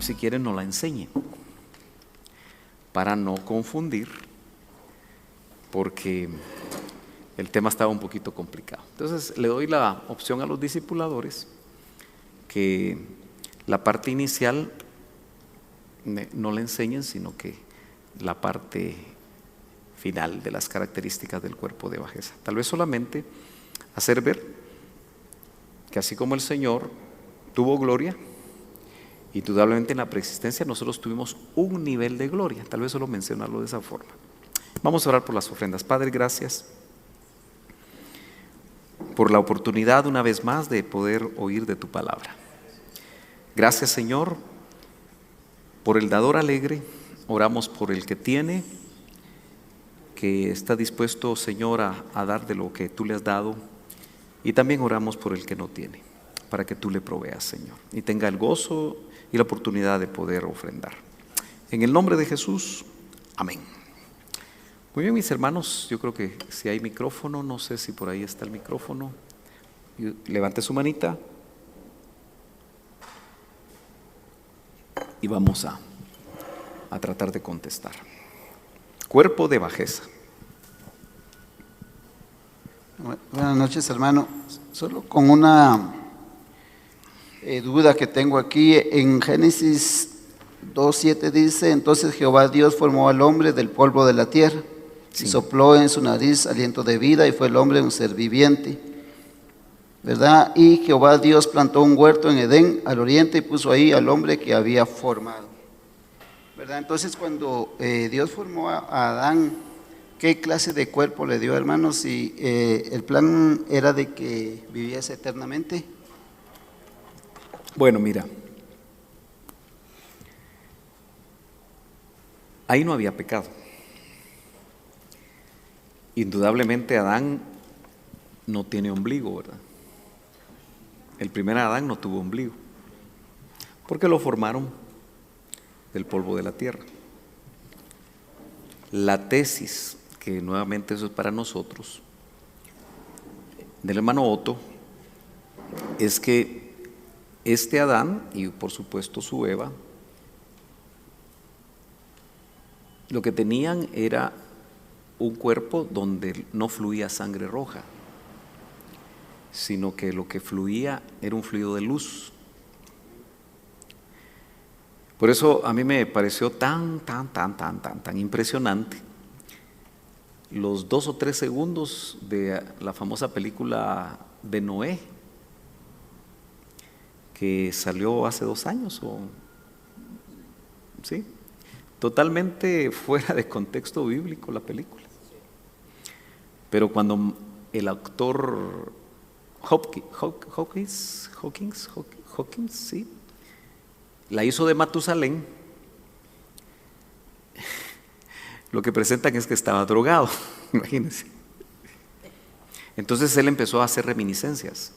si quieren nos la enseñe, para no confundir, porque el tema estaba un poquito complicado. Entonces le doy la opción a los discipuladores que la parte inicial no la enseñen, sino que la parte final de las características del cuerpo de bajeza. Tal vez solamente hacer ver que así como el Señor tuvo gloria, indudablemente en la preexistencia nosotros tuvimos un nivel de gloria. Tal vez solo mencionarlo de esa forma. Vamos a orar por las ofrendas. Padre, gracias por la oportunidad una vez más de poder oír de tu palabra. Gracias, Señor, por el dador alegre. Oramos por el que tiene, que está dispuesto, Señor, a dar de lo que tú le has dado, y también oramos por el que no tiene, para que tú le proveas, Señor, y tenga el gozo y la oportunidad de poder ofrendar. En el nombre de Jesús, amén. Muy bien, mis hermanos, yo creo que si hay micrófono, no sé si por ahí está el micrófono. Levante su manita y vamos a tratar de contestar. Cuerpo de bajeza. Buenas noches, hermano. Solo con una duda que tengo aquí. En Génesis 2:7 dice: entonces Jehová Dios formó al hombre del polvo de la tierra, y sopló en su nariz aliento de vida, y fue el hombre un ser viviente, ¿verdad? Y Jehová Dios plantó un huerto en Edén al oriente y puso ahí al hombre que había formado, ¿verdad? Entonces, cuando Dios formó a Adán, ¿qué clase de cuerpo le dio, hermanos? Si el plan era de que viviese eternamente. Bueno, mira, ahí no había pecado. Indudablemente Adán no tiene ombligo, ¿verdad? El primer Adán no tuvo ombligo, porque lo formaron del polvo de la tierra. La tesis, que nuevamente eso es para nosotros, del hermano Otto, es que este Adán y por supuesto su Eva, lo que tenían era un cuerpo donde no fluía sangre roja, sino que lo que fluía era un fluido de luz. Por eso a mí me pareció tan impresionante los 2 o 3 segundos de la famosa película de Noé, que salió hace 2 años, ¿sí? Totalmente fuera de contexto bíblico la película. Pero cuando el actor Hawkins, sí, la hizo de Matusalén, lo que presentan es que estaba drogado, imagínense. Entonces él empezó a hacer reminiscencias.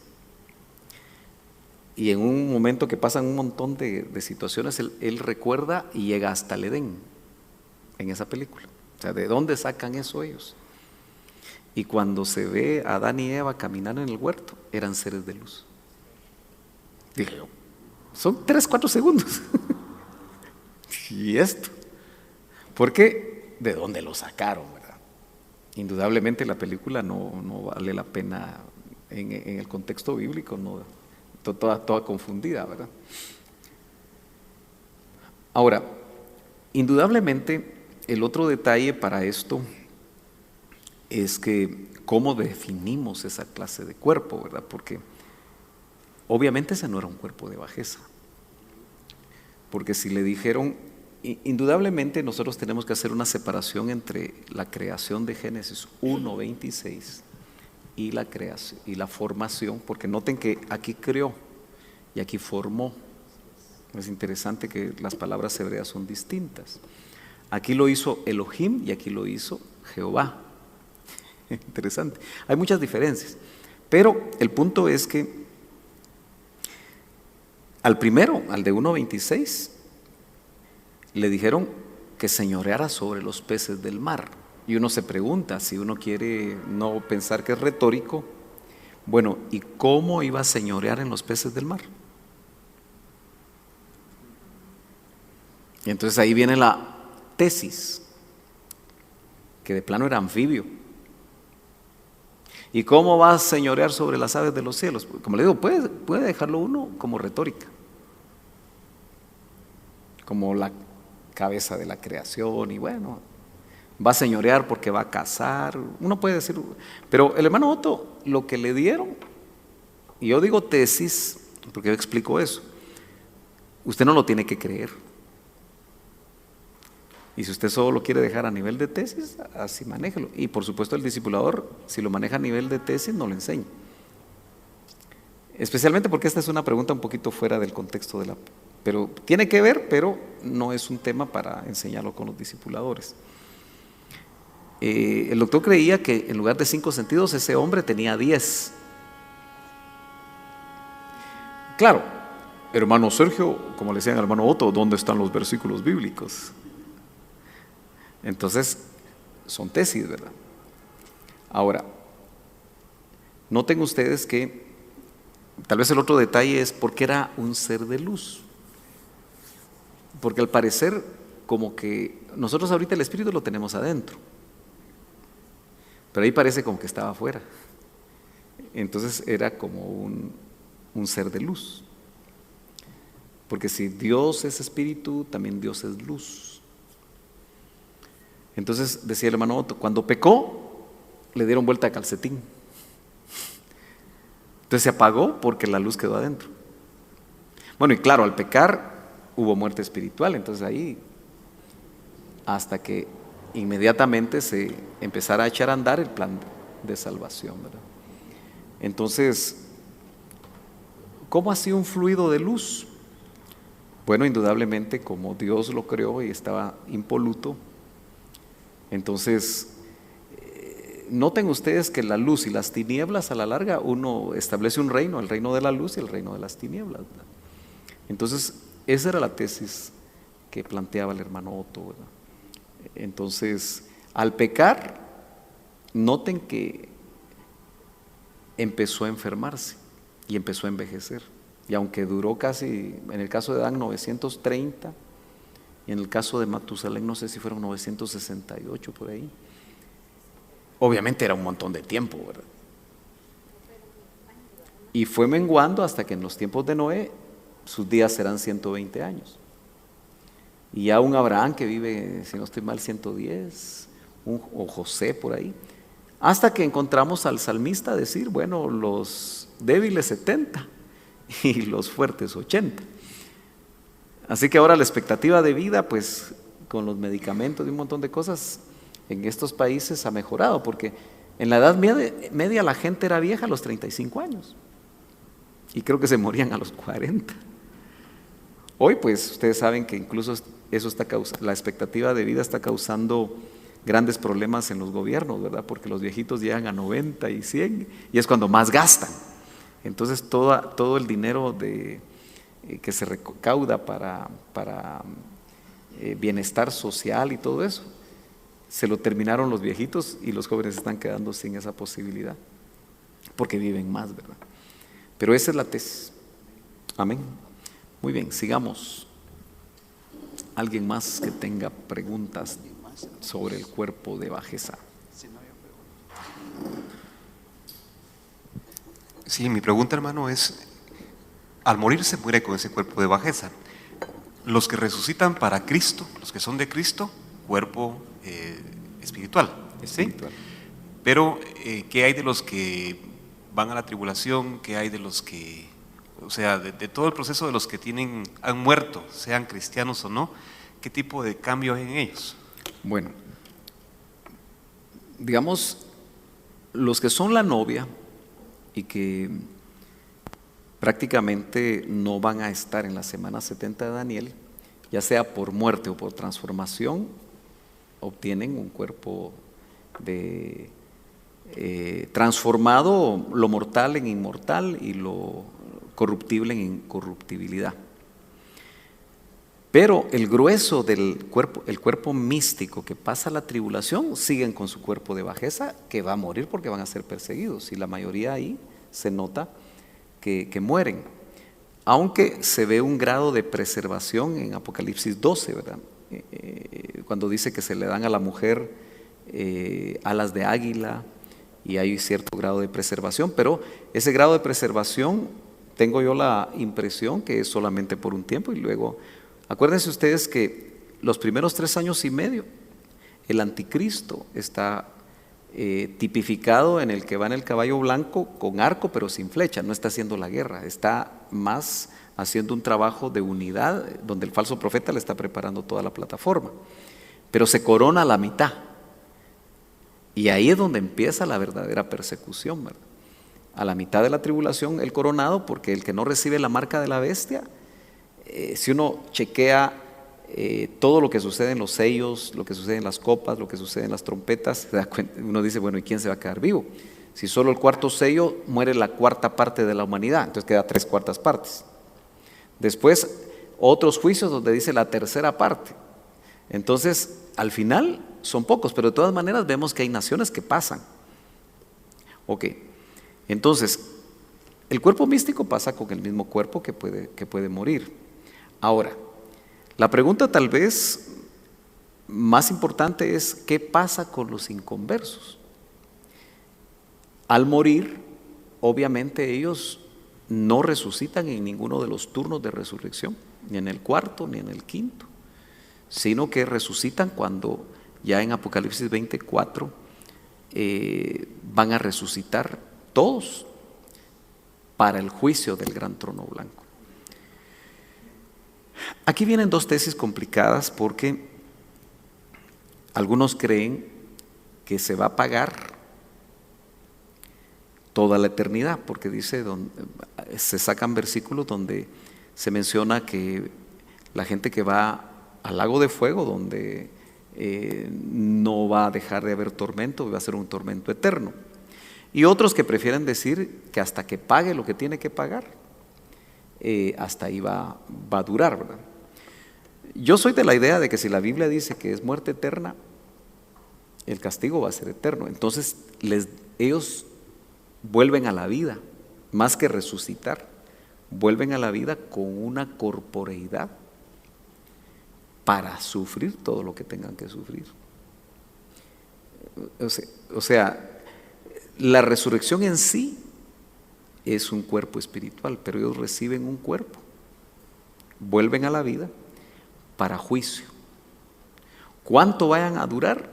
Y en un momento que pasan un montón de situaciones, él recuerda y llega hasta el Edén, en esa película. O sea, ¿de dónde sacan eso ellos? Y cuando se ve a Adán y Eva caminando en el huerto, eran seres de luz. Dije yo, son 3, 4 segundos. ¿Y esto? ¿Por qué? ¿De dónde lo sacaron, verdad? Indudablemente la película no vale la pena en el contexto bíblico, no, toda confundida, ¿verdad? Ahora, indudablemente el otro detalle para esto es que cómo definimos esa clase de cuerpo, ¿verdad? Porque obviamente ese no era un cuerpo de bajeza. Porque si le dijeron, indudablemente nosotros tenemos que hacer una separación entre la creación de Génesis 1:26 y la creación y la formación, porque noten que aquí creó y aquí formó. Es interesante que las palabras hebreas son distintas. Aquí lo hizo Elohim y aquí lo hizo Jehová. Interesante. Hay muchas diferencias, pero el punto es que al primero, al de 1:26, le dijeron que señoreara sobre los peces del mar. Y uno se pregunta, si uno quiere no pensar que es retórico, bueno, ¿y cómo iba a señorear en los peces del mar? Y entonces ahí viene la tesis, que de plano era anfibio. ¿Y cómo va a señorear sobre las aves de los cielos? Como le digo, puede dejarlo uno como retórica, como la cabeza de la creación, y bueno, va a señorear porque va a cazar. Uno puede decir, pero el hermano Otto, lo que le dieron, y yo digo tesis, porque yo explico eso, usted no lo tiene que creer. Y si usted solo lo quiere dejar a nivel de tesis, así manéjelo. Y por supuesto el discipulador, si lo maneja a nivel de tesis, no lo enseña. Especialmente porque esta es una pregunta un poquito fuera del contexto de la... Pero tiene que ver, pero no es un tema para enseñarlo con los discipuladores. El doctor creía que en lugar de 5 sentidos, ese hombre tenía 10. Claro, hermano Sergio, como le decían al hermano Otto, ¿dónde están los versículos bíblicos? Entonces, son tesis, ¿verdad? Ahora, noten ustedes que tal vez el otro detalle es por qué era un ser de luz. Porque al parecer, como que nosotros ahorita el espíritu lo tenemos adentro, pero ahí parece como que estaba afuera. Entonces era como un ser de luz. Porque si Dios es espíritu, también Dios es luz. Entonces decía el hermano Otto, cuando pecó, le dieron vuelta a calcetín. Entonces se apagó porque la luz quedó adentro. Bueno, y claro, al pecar hubo muerte espiritual, entonces ahí, hasta que inmediatamente se empezara a echar a andar el plan de salvación, ¿verdad? Entonces, ¿cómo ha sido un fluido de luz? Bueno, indudablemente como Dios lo creó y estaba impoluto, entonces noten ustedes que la luz y las tinieblas, a la larga uno establece un reino, el reino de la luz y el reino de las tinieblas, ¿verdad? Entonces esa era la tesis que planteaba el hermano Otto, ¿verdad? Entonces al pecar, noten que empezó a enfermarse y empezó a envejecer, y aunque duró casi, en el caso de Adán 930, y en el caso de Matusalén no sé si fueron 968 por ahí, obviamente era un montón de tiempo, ¿verdad? Y fue menguando hasta que en los tiempos de Noé sus días serán 120 años. Y ya un Abraham que vive, si no estoy mal, 110, o José por ahí, hasta que encontramos al salmista decir, bueno, los débiles 70 y los fuertes 80. Así que ahora la expectativa de vida, pues con los medicamentos y un montón de cosas en estos países ha mejorado, porque en la edad media la gente era vieja a los 35 años y creo que se morían a los 40. Hoy pues ustedes saben que incluso eso está la expectativa de vida está causando grandes problemas en los gobiernos, ¿verdad? Porque los viejitos llegan a 90 y 100 y es cuando más gastan. Entonces todo el dinero que se recauda para bienestar social y todo eso, se lo terminaron los viejitos y los jóvenes están quedando sin esa posibilidad, porque viven más, ¿verdad? Pero esa es la tesis. Amén. Muy bien, sigamos. ¿Alguien más que tenga preguntas sobre el cuerpo de bajeza? Sí, mi pregunta, hermano, es, al morir se muere con ese cuerpo de bajeza. Los que resucitan para Cristo, los que son de Cristo, cuerpo espiritual, ¿sí? Espiritual. Pero, ¿qué hay de los que van a la tribulación? ¿Qué hay de los que, o sea, de todo el proceso de los que han muerto, sean cristianos o no? ¿Qué tipo de cambio hay en ellos? Bueno, digamos, los que son la novia y que prácticamente no van a estar en la semana 70 de Daniel, ya sea por muerte o por transformación, obtienen un cuerpo transformado, lo mortal en inmortal y lo corruptible en incorruptibilidad. Pero el grueso del cuerpo, el cuerpo místico que pasa la tribulación, siguen con su cuerpo de bajeza, que va a morir porque van a ser perseguidos, y la mayoría ahí se nota que mueren. Aunque se ve un grado de preservación en Apocalipsis 12, ¿verdad? Cuando dice que se le dan a la mujer alas de águila y hay cierto grado de preservación, pero ese grado de preservación tengo yo la impresión que es solamente por un tiempo y luego, acuérdense ustedes que los primeros 3 años y medio el anticristo está tipificado en el que va en el caballo blanco con arco pero sin flecha, no está haciendo la guerra, está más haciendo un trabajo de unidad donde el falso profeta le está preparando toda la plataforma, pero se corona a la mitad y ahí es donde empieza la verdadera persecución, ¿verdad? A la mitad de la tribulación el coronado, porque el que no recibe la marca de la bestia, si uno chequea todo lo que sucede en los sellos, lo que sucede en las copas, lo que sucede en las trompetas, se da cuenta, uno dice, bueno, ¿y quién se va a quedar vivo? Si solo el 4º sello muere la 1/4 parte de la humanidad, entonces queda 3/4 partes. Después, otros juicios donde dice la 1/3 parte. Entonces, al final son pocos, pero de todas maneras vemos que hay naciones que pasan. Ok, entonces, el cuerpo místico pasa con el mismo cuerpo que puede morir. Ahora, la pregunta tal vez más importante es, ¿qué pasa con los inconversos? Al morir, obviamente ellos no resucitan en ninguno de los turnos de resurrección, ni en el 4º ni en el 5º, sino que resucitan cuando ya en Apocalipsis 24 van a resucitar todos para el juicio del gran trono blanco. Aquí vienen 2 tesis complicadas porque algunos creen que se va a pagar toda la eternidad, porque dice, se sacan versículos donde se menciona que la gente que va al lago de fuego, donde no va a dejar de haber tormento, va a ser un tormento eterno. Y otros que prefieren decir que hasta que pague lo que tiene que pagar, hasta ahí va a durar, ¿verdad? Yo soy de la idea de que si la Biblia dice que es muerte eterna, el castigo va a ser eterno. Entonces ellos vuelven a la vida, más que resucitar, vuelven a la vida con una corporeidad para sufrir todo lo que tengan que sufrir. O sea, la resurrección en sí es un cuerpo espiritual, pero ellos reciben un cuerpo, vuelven a la vida para juicio. ¿Cuánto vayan a durar?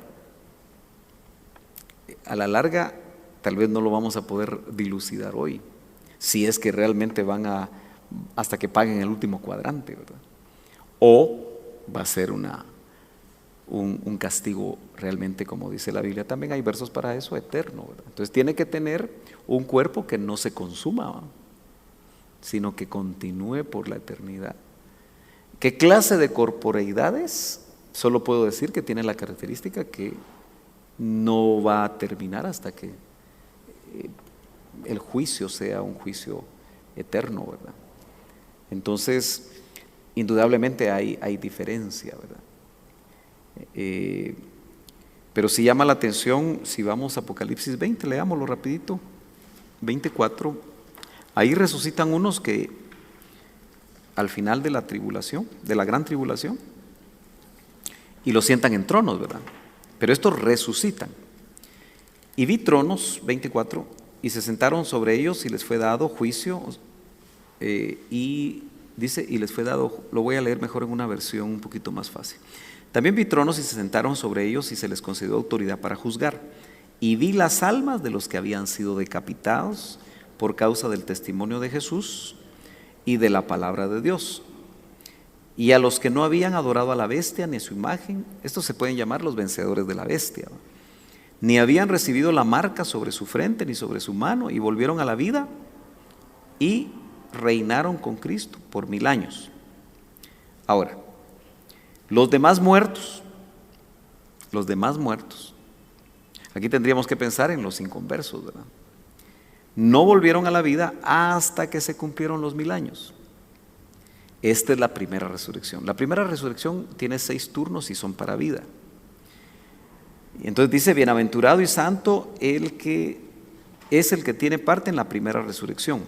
A la larga tal vez no lo vamos a poder dilucidar hoy, si es que realmente van hasta que paguen el último cuadrante, ¿verdad? O va a ser un castigo realmente, como dice la Biblia, también hay versos para eso, eterno, ¿verdad? Entonces tiene que tener un cuerpo que no se consuma, ¿verdad?, sino que continúe por la eternidad. ¿Qué clase de corporeidades? Solo puedo decir que tiene la característica que no va a terminar hasta que el juicio sea un juicio eterno, ¿verdad? Entonces, indudablemente hay diferencia, ¿verdad? Pero si llama la atención, si vamos a Apocalipsis 20, leámoslo rapidito, 24, ahí resucitan unos que al final de la tribulación, de la gran tribulación, y los sientan en tronos, ¿verdad? Pero estos resucitan. Y vi tronos, 24, y se sentaron sobre ellos y les fue dado juicio, y dice, y les fue dado, lo voy a leer mejor en una versión un poquito más fácil. También vi tronos y se sentaron sobre ellos y se les concedió autoridad para juzgar. Y vi las almas de los que habían sido decapitados por causa del testimonio de Jesús y de la palabra de Dios. Y a los que no habían adorado a la bestia ni a su imagen, estos se pueden llamar los vencedores de la bestia, ¿no?, ni habían recibido la marca sobre su frente ni sobre su mano, y volvieron a la vida y reinaron con Cristo por 1000 años. Ahora, los demás muertos, aquí tendríamos que pensar en los inconversos, ¿verdad? No volvieron a la vida hasta que se cumplieron los 1000 años. Esta es la primera resurrección. La primera resurrección tiene 6 turnos y son para vida. Y entonces dice, bienaventurado y santo el que es el que tiene parte en la primera resurrección.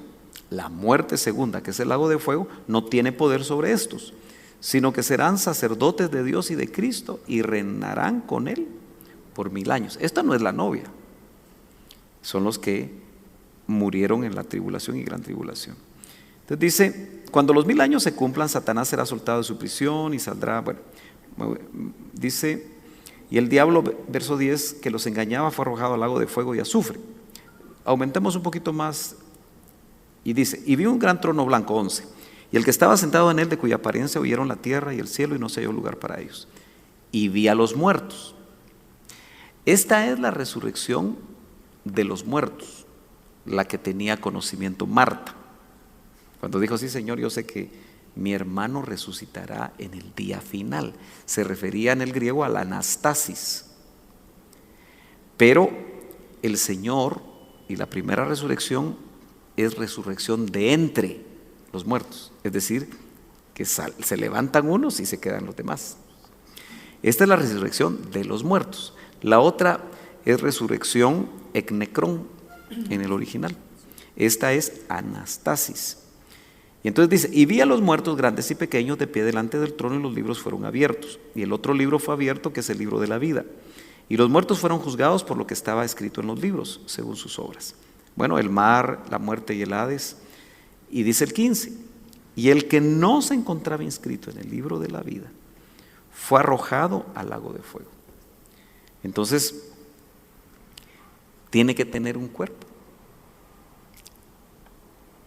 la muerte segunda, que es el lago de fuego, no tiene poder sobre estos, sino que serán sacerdotes de Dios y de Cristo y reinarán con Él por 1000 años. Esta no es la novia, son los que murieron en la tribulación y gran tribulación. Entonces dice, cuando los 1000 años se cumplan, Satanás será soltado de su prisión y saldrá, bueno, dice, y el diablo, verso 10, que los engañaba fue arrojado al lago de fuego y azufre. Aumentemos un poquito más y dice, y vi un gran trono blanco, 11, y el que estaba sentado en él, de cuya apariencia oyeron la tierra y el cielo y no se halló lugar para ellos. Y vi a los muertos. Esta es la resurrección de los muertos, la que tenía conocimiento Marta. Cuando dijo, sí Señor, yo sé que mi hermano resucitará en el día final. Se refería en el griego a la anastasis. Pero el Señor y la primera resurrección es resurrección de entre los muertos. Es decir, que se levantan unos y se quedan los demás. Esta es la resurrección de los muertos. La otra es resurrección eknekron en el original. Esta es anastasis. Y entonces dice, y vi a los muertos grandes y pequeños de pie delante del trono y los libros fueron abiertos. Y el otro libro fue abierto, que es el libro de la vida. Y los muertos fueron juzgados por lo que estaba escrito en los libros, según sus obras. Bueno, el mar, la muerte y el Hades. Y dice el 15, y el que no se encontraba inscrito en el libro de la vida fue arrojado al lago de fuego. Entonces, tiene que tener un cuerpo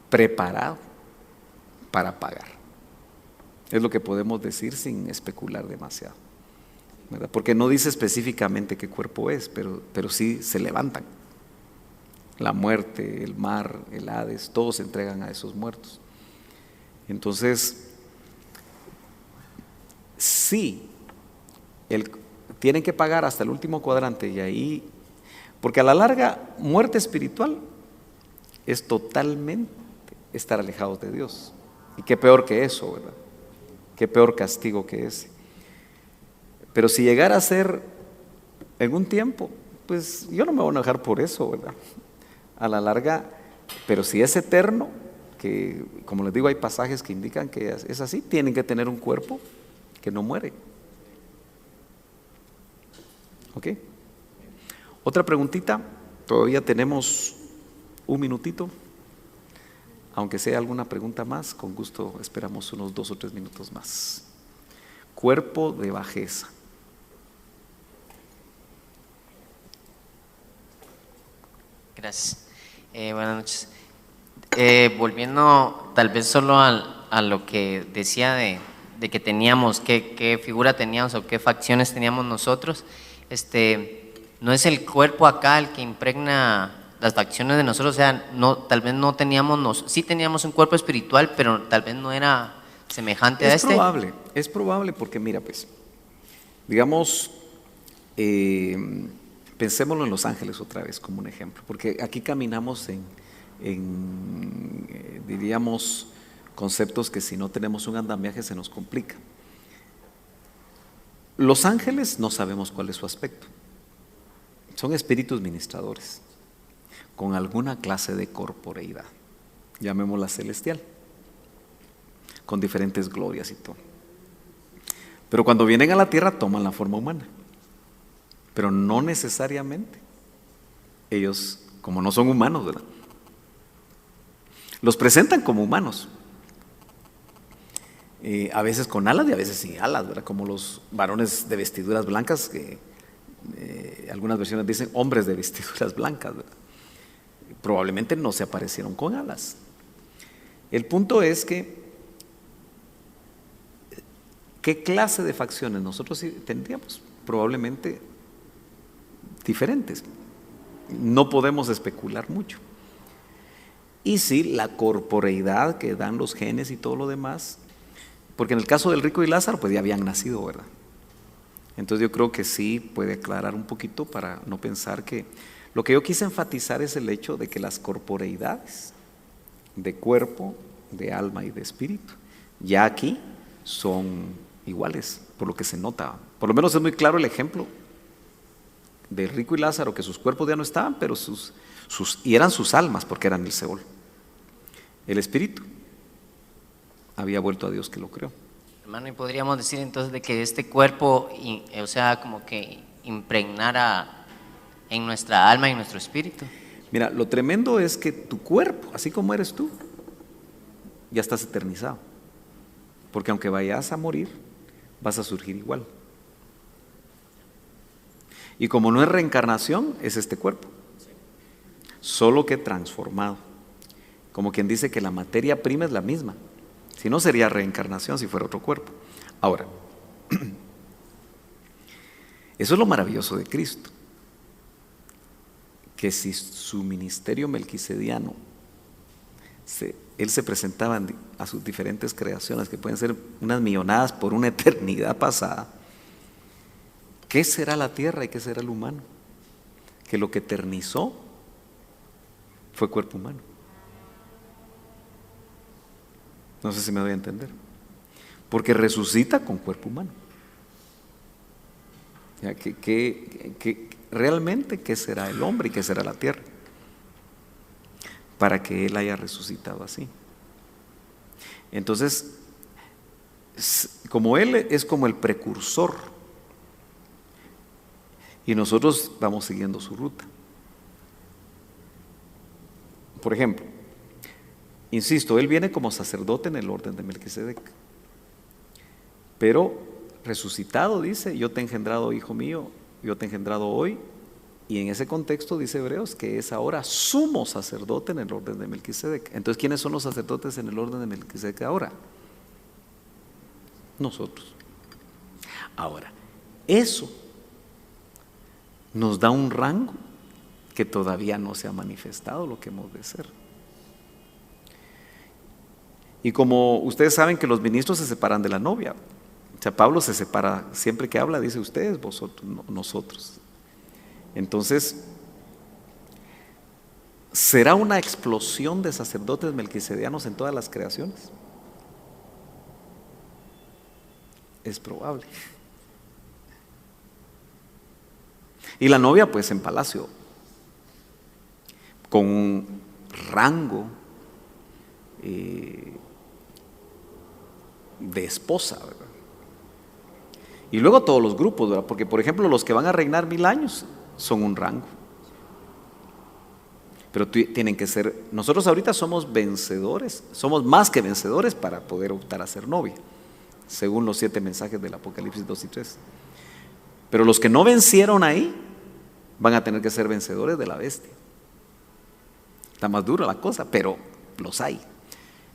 preparado para pagar. Es lo que podemos decir sin especular demasiado, ¿verdad? Porque no dice específicamente qué cuerpo es, pero sí se levantan. La muerte, el mar, el Hades, todos se entregan a esos muertos. Entonces, sí, tienen que pagar hasta el último cuadrante y ahí, porque a la larga, muerte espiritual es totalmente estar alejados de Dios. Y qué peor que eso, ¿verdad? Qué peor castigo que ese. Pero si llegara a ser en un tiempo, pues yo no me voy a enojar por eso, ¿verdad? A la larga, pero si es eterno, que como les digo, hay pasajes que indican que es así, tienen que tener un cuerpo que no muere. ¿Ok? Otra preguntita, todavía tenemos un minutito. Aunque sea alguna pregunta más, con gusto esperamos unos 2 o 3 minutos más. Cuerpo de bajeza. Gracias. Buenas noches. Volviendo tal vez solo a lo que decía de que teníamos, qué figura teníamos o qué facciones teníamos nosotros, no es el cuerpo acá el que impregna las facciones de nosotros, o sea, no, tal vez no teníamos, sí teníamos un cuerpo espiritual, pero tal vez no era semejante a este. Es probable porque mira pues, digamos, pensémoslo en Los Ángeles otra vez como un ejemplo, porque aquí caminamos diríamos, conceptos que si no tenemos un andamiaje se nos complica. Los ángeles no sabemos cuál es su aspecto, son espíritus ministradores con alguna clase de corporeidad, llamémosla celestial, con diferentes glorias y todo. Pero cuando vienen a la tierra toman la forma humana, pero no necesariamente. Ellos, como no son humanos, ¿verdad?, los presentan como humanos, a veces con alas y a veces sin alas, ¿verdad?, como los varones de vestiduras blancas, que algunas versiones dicen hombres de vestiduras blancas, ¿verdad? Probablemente no se aparecieron con alas. El punto es que ¿qué clase de facciones nosotros tendríamos? Probablemente diferentes. No podemos especular mucho. Y sí, la corporeidad que dan los genes y todo lo demás, porque en el caso del rico y Lázaro, pues ya habían nacido, ¿verdad? Entonces yo creo que sí puede aclarar un poquito para no pensar que... Lo que yo quise enfatizar es el hecho de que las corporeidades de cuerpo, de alma y de espíritu, ya aquí son iguales, por lo que se nota. Por lo menos es muy claro el ejemplo del rico y Lázaro, que sus cuerpos ya no estaban, pero y eran sus almas, porque eran el Seol. El espíritu había vuelto a Dios que lo creó. Hermano, y podríamos decir entonces de que este cuerpo, o sea, como que impregnara en nuestra alma y en nuestro espíritu. Mira, lo tremendo es que tu cuerpo, así como eres tú, ya estás eternizado. Porque aunque vayas a morir, vas a surgir igual. Y como no es reencarnación, es este cuerpo, solo que transformado. Como quien dice que la materia prima es la misma. Si no, sería reencarnación si fuera otro cuerpo. Ahora, eso es lo maravilloso de Cristo, que si su ministerio melquisediano, él se presentaba a sus diferentes creaciones, que pueden ser unas millonadas por una eternidad pasada. ¿Qué será la tierra y qué será el humano? Que lo que eternizó fue cuerpo humano. No sé si me doy a entender. Porque resucita con cuerpo humano. Ya, realmente, ¿qué será el hombre y qué será la tierra? Para que Él haya resucitado así. Entonces, como Él es como el precursor, y nosotros vamos siguiendo su ruta. Por ejemplo, insisto, Él viene como sacerdote en el orden de Melquisedec, pero resucitado dice: yo te he engendrado, hijo mío, yo te he engendrado hoy. Y en ese contexto dice Hebreos que es ahora sumo sacerdote en el orden de Melquisedec. Entonces, ¿quiénes son los sacerdotes en el orden de Melquisedec ahora? Nosotros. Ahora, eso nos da un rango que todavía no se ha manifestado lo que hemos de ser. Y como ustedes saben que los ministros se separan de la novia, o sea, Pablo se separa, siempre que habla dice ustedes, vosotros, no, nosotros. Entonces, ¿será una explosión de sacerdotes melquisedianos en todas las creaciones? Es probable. Y la novia pues en palacio, con un rango de esposa, ¿verdad? Y luego todos los grupos, ¿verdad? Porque por ejemplo los que van a reinar 1000 años son un rango. Pero tienen que ser, nosotros ahorita somos vencedores, somos más que vencedores para poder optar a ser novia, según los 7 mensajes del Apocalipsis 2 y 3. Pero los que no vencieron ahí van a tener que ser vencedores de la bestia. Está más dura la cosa, pero los hay.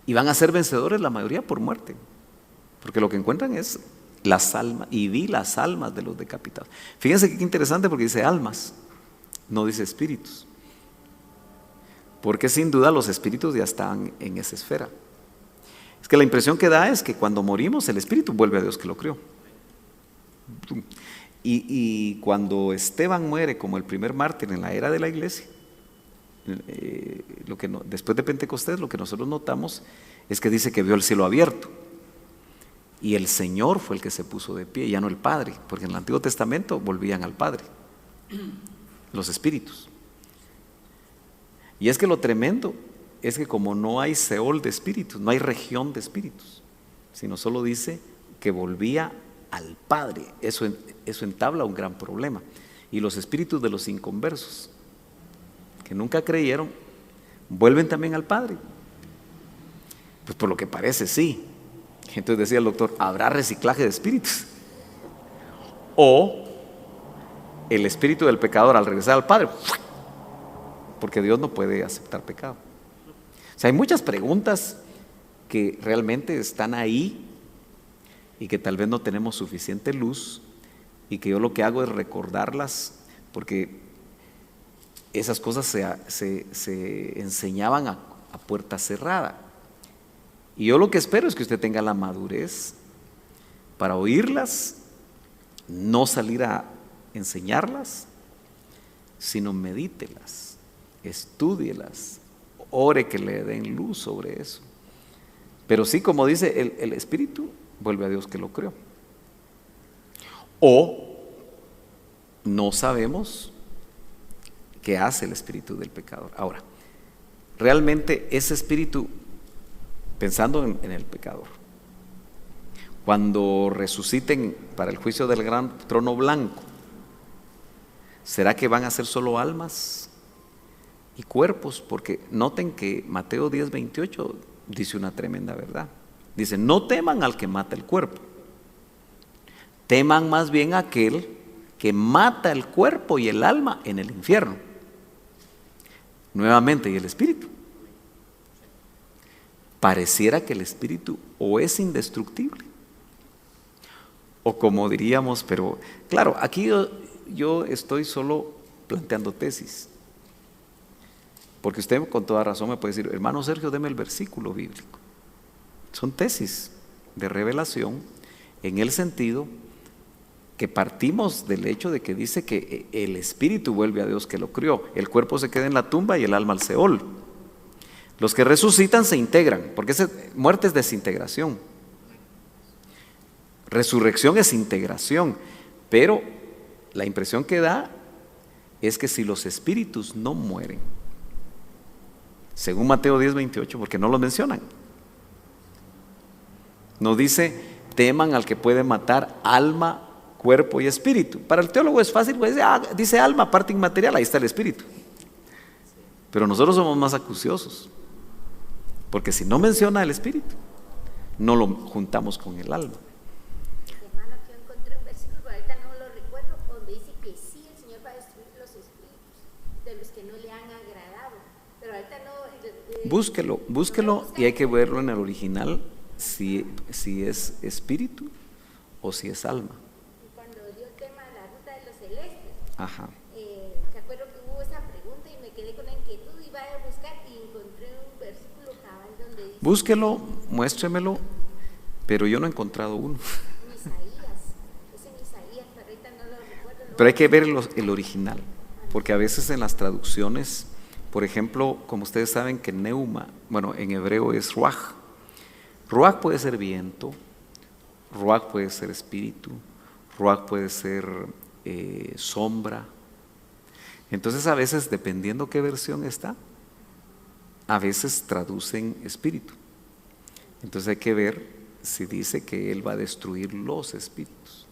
Y van a ser vencedores la mayoría por muerte, porque lo que encuentran es las almas, y vi las almas de los decapitados. Fíjense qué interesante, porque dice almas, no dice espíritus, porque sin duda los espíritus ya están en esa esfera. Es que la impresión que da es que cuando morimos el espíritu vuelve a Dios que lo creó. Y cuando Esteban muere como el primer mártir en la era de la iglesia, después de Pentecostés, lo que nosotros notamos es que dice que vio el cielo abierto y el Señor fue el que se puso de pie, ya no el Padre, porque en el Antiguo Testamento volvían al Padre los espíritus. Y es que lo tremendo es que como no hay Seol de espíritus, no hay región de espíritus, sino solo dice que volvía al Padre, eso entabla un gran problema. Y los espíritus de los inconversos que nunca creyeron vuelven también al Padre. Pues por lo que parece sí. Entonces decía el doctor, ¿habrá reciclaje de espíritus? O el espíritu del pecador al regresar al Padre, porque Dios no puede aceptar pecado. O sea, hay muchas preguntas que realmente están ahí y que tal vez no tenemos suficiente luz, y que yo lo que hago es recordarlas, porque esas cosas se enseñaban a puerta cerrada. Y yo lo que espero es que usted tenga la madurez para oírlas, no salir a enseñarlas, sino medítelas, estúdielas, ore que le den luz sobre eso. Pero sí, como dice, el espíritu vuelve a Dios que lo creó. O no sabemos qué hace el espíritu del pecador. Ahora, realmente ese espíritu pensando en el pecador. Cuando resuciten para el juicio del gran trono blanco, ¿será que van a ser solo almas y cuerpos? Porque noten que Mateo 10:28 dice una tremenda verdad. Dice, no teman al que mata el cuerpo, teman más bien a aquel que mata el cuerpo y el alma en el infierno. Nuevamente, ¿y el espíritu? Pareciera que el espíritu o es indestructible, o como diríamos, pero claro, aquí yo estoy solo planteando tesis, porque usted con toda razón me puede decir, hermano Sergio, deme el versículo bíblico. Son tesis de revelación en el sentido que partimos del hecho de que dice que el espíritu vuelve a Dios que lo crió, el cuerpo se queda en la tumba y el alma al Seol. Los que resucitan se integran, porque muerte es desintegración, resurrección es integración, pero la impresión que da es que si los espíritus no mueren, según Mateo 10:28, porque no lo mencionan, nos dice, teman al que puede matar alma, cuerpo y espíritu. Para el teólogo es fácil, pues, dice alma, parte inmaterial, ahí está el espíritu. Pero nosotros somos más acuciosos, porque si no menciona el espíritu, no lo juntamos con el alma. Hermano, aquí encontré un versículo, ahorita no lo recuerdo, donde dice que sí, el Señor va a destruir los espíritus de los que no le han agradado. Pero ahorita no. Búsquelo y hay que verlo en el original, si es espíritu o si es alma. Y cuando dio el tema de la ruta de los celestes, Ajá. ¿se acuerdo que hubo esa pregunta y me quedé con la inquietud y iba a buscar y encontré un versículo cabal donde dice. Búsquelo, muéstremelo, pero yo no he encontrado uno. En Isaías, es en Isaías, pero ahorita no lo recuerdo. Pero hay que ver el original, porque a veces en las traducciones, por ejemplo, como ustedes saben que neuma, bueno, en hebreo es ruaj. Ruaj puede ser viento, ruaj puede ser espíritu, ruaj puede ser sombra. Entonces a veces, dependiendo qué versión está, a veces traducen espíritu. Entonces hay que ver si dice que Él va a destruir los espíritus.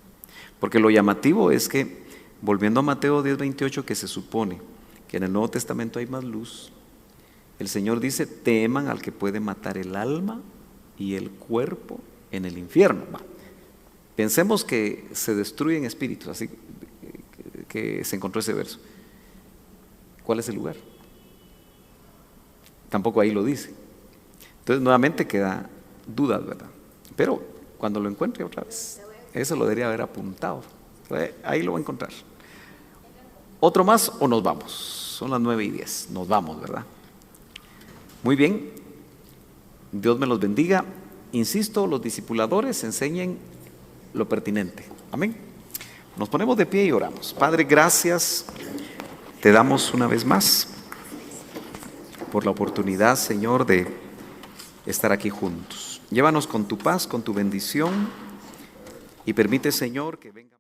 Porque lo llamativo es que, volviendo a Mateo 10:28, que se supone que en el Nuevo Testamento hay más luz, el Señor dice, teman al que puede matar el alma y el cuerpo en el infierno. Pensemos que se destruyen espíritus, así que se encontró ese verso. ¿Cuál es el lugar? Tampoco ahí lo dice. Entonces nuevamente queda dudas, ¿verdad? Pero cuando lo encuentre otra vez, eso lo debería haber apuntado. Ahí lo va a encontrar. ¿Otro más o nos vamos? Son las 9:10, nos vamos, ¿verdad? Muy bien, Dios me los bendiga. Insisto, los discipuladores enseñen lo pertinente. Amén. Nos ponemos de pie y oramos. Padre, gracias te damos una vez más por la oportunidad, Señor, de estar aquí juntos. Llévanos con tu paz, con tu bendición y permite, Señor, que venga